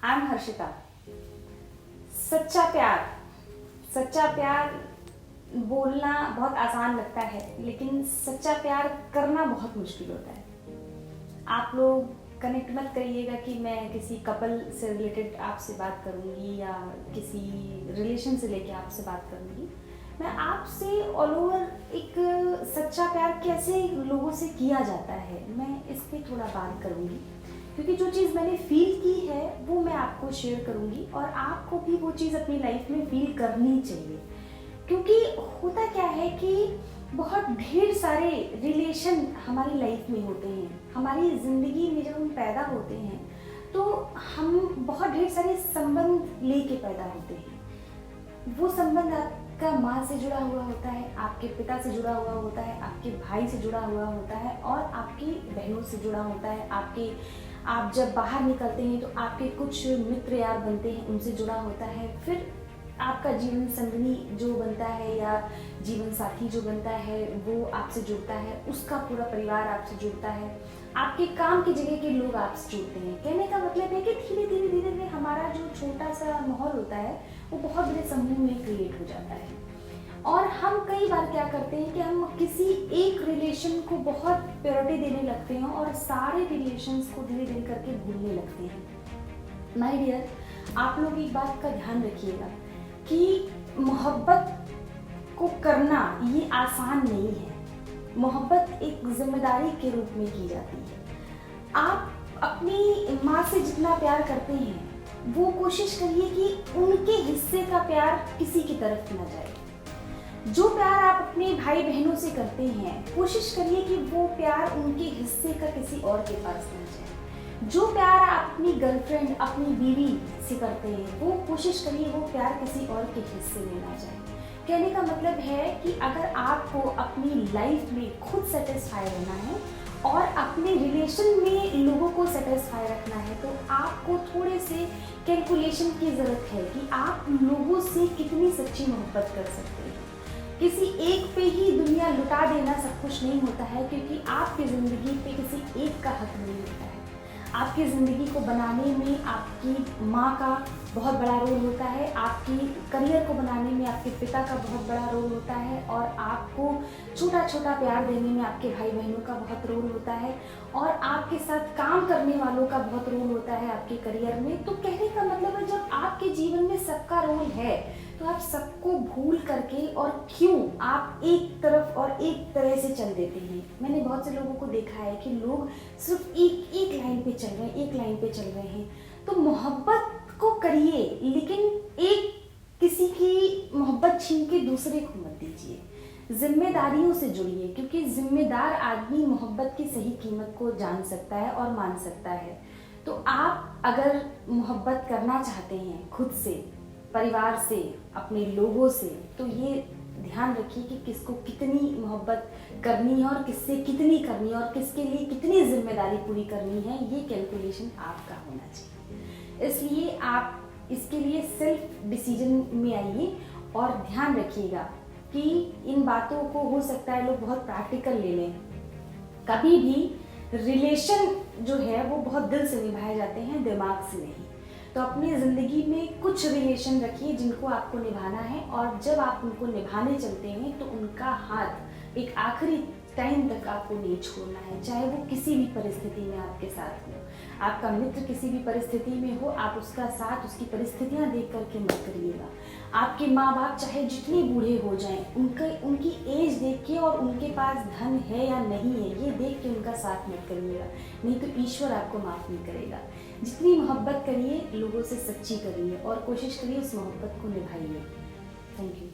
I am Harshita. सच्चा प्यार बोलना बहुत आसान लगता है, लेकिन सच्चा प्यार करना बहुत मुश्किल होता है। आप लोग कनेक्ट मत करिएगा कि मैं किसी कपल से रिलेटेड आपसे बात करूंगी या किसी रिलेशन से लेके आपसे बात करूंगी। मैं आपसे ऑल ओवर एक सच्चा प्यार कैसे लोगों से किया जाता है, मैं इस पर थोड़ा बात करूंगी, क्योंकि जो चीज़ मैंने फील की है वो मैं आपको शेयर करूंगी और आपको भी वो चीज़ अपनी लाइफ में फील करनी चाहिए। क्योंकि होता क्या है कि बहुत ढेर सारे रिलेशन हमारी लाइफ में होते हैं, हमारी ज़िंदगी में जब हम पैदा होते हैं तो हम बहुत ढेर सारे संबंध लेके पैदा होते हैं। वो संबंध आपका माँ से जुड़ा हुआ होता है, आपके पिता से जुड़ा हुआ होता है, आपके भाई से जुड़ा हुआ होता है और आपकी बहनों से जुड़ा होता है। आप जब बाहर निकलते हैं तो आपके कुछ मित्र यार बनते हैं, उनसे जुड़ा होता है। फिर आपका जीवन संगनी जो बनता है या जीवन साथी जो बनता है वो आपसे जुड़ता है, उसका पूरा परिवार आपसे जुड़ता है, आपके काम की जगह के लोग आपसे जुड़ते हैं। कहने का मतलब है कि धीरे धीरे हमारा जो छोटा सा माहौल होता है वो बहुत बड़े समूह में क्रिएट हो जाता है। और हम कई बार क्या करते हैं कि हम किसी एक रिलेशन को बहुत प्रायोरिटी देने लगते हैं और सारे रिलेशंस को धीरे धीरे करके भूलने लगते हैं। माय डियर, आप लोग एक बात का ध्यान रखिएगा कि मोहब्बत को करना ये आसान नहीं है। मोहब्बत एक जिम्मेदारी के रूप में की जाती है। आप अपनी माँ से जितना प्यार करते हैं वो कोशिश करिए कि उनके हिस्से का प्यार किसी की तरफ ना जाए। जो प्यार आप अपने भाई बहनों से करते हैं कोशिश करिए कि वो प्यार उनके हिस्से का किसी और के पास ना जाए। जो प्यार आप अपनी गर्लफ्रेंड, अपनी बीवी से करते हैं वो कोशिश करिए वो प्यार किसी और के हिस्से में ना जाए। कहने का मतलब है कि अगर आपको अपनी लाइफ में खुद सेटिस्फाई रहना है और अपने रिलेशन में लोगों को सेटिस्फाई रखना है तो आपको थोड़े से कैलकुलेशन की ज़रूरत है कि आप लोगों से कितनी सच्ची मोहब्बत कर सकते हैं। किसी एक पे ही दुनिया लुटा देना सब कुछ नहीं होता है, क्योंकि आपकी ज़िंदगी पे किसी एक का हक नहीं होता है। आपकी ज़िंदगी को बनाने में आपकी माँ का बहुत बड़ा रोल होता है, आपकी करियर को बनाने में आपके पिता का बहुत बड़ा रोल होता है और आपको छोटा छोटा प्यार देने में आपके भाई बहनों का बहुत रोल होता है और आपके साथ काम करने वालों का बहुत रोल होता है आपके करियर में। तो कहने का मतलब है जब आपके जीवन में सबका रोल है तो आप सबको भूल करके और क्यों आप एक तरफ और एक तरह से चल देते हैं। मैंने बहुत से लोगों को देखा है कि लोग सिर्फ एक लाइन पे चल रहे हैं। तो मोहब्बत को करिए, लेकिन एक किसी की मोहब्बत छीन के दूसरे को मत दीजिए। जिम्मेदारियों से जुड़िए, क्योंकि जिम्मेदार आदमी मोहब्बत की सही कीमत को जान सकता है और मान सकता है। तो आप अगर मोहब्बत करना चाहते हैं खुद से, परिवार से, अपने लोगों से, तो ये ध्यान रखिए कि किसको कितनी मोहब्बत करनी है और किससे कितनी करनी है और किसके लिए कितनी जिम्मेदारी पूरी करनी है, ये कैलकुलेशन आपका होना चाहिए। इसलिए आप इसके लिए सेल्फ डिसीजन में आइए और ध्यान रखिएगा कि इन बातों को हो सकता है लोग बहुत प्रैक्टिकल ले लें। कभी भी रिलेशन जो है वो बहुत दिल से निभाए जाते हैं, दिमाग से नहीं। तो अपनी ज़िंदगी में कुछ रिलेशन रखिए जिनको आपको निभाना है और जब आप उनको निभाने चलते हैं तो उनका हाथ एक आखिरी टाइम तक आपको नहीं छोड़ना है, चाहे वो किसी भी परिस्थिति में आपके साथ हो। आपका मित्र किसी भी परिस्थिति में हो, आप उसका साथ, उसकी परिस्थितियां देख करके मत करिएगा। आपके माँ बाप चाहे जितने बूढ़े हो जाएं, उनकी एज देख के और उनके पास धन है या नहीं है ये देख के उनका साथ मत करिएगा, नहीं तो ईश्वर आपको माफ़ नहीं करेगा। जितनी मोहब्बत करिए लोगों से सच्ची करिए और कोशिश करिए उस मोहब्बत को निभाइए। Thank you.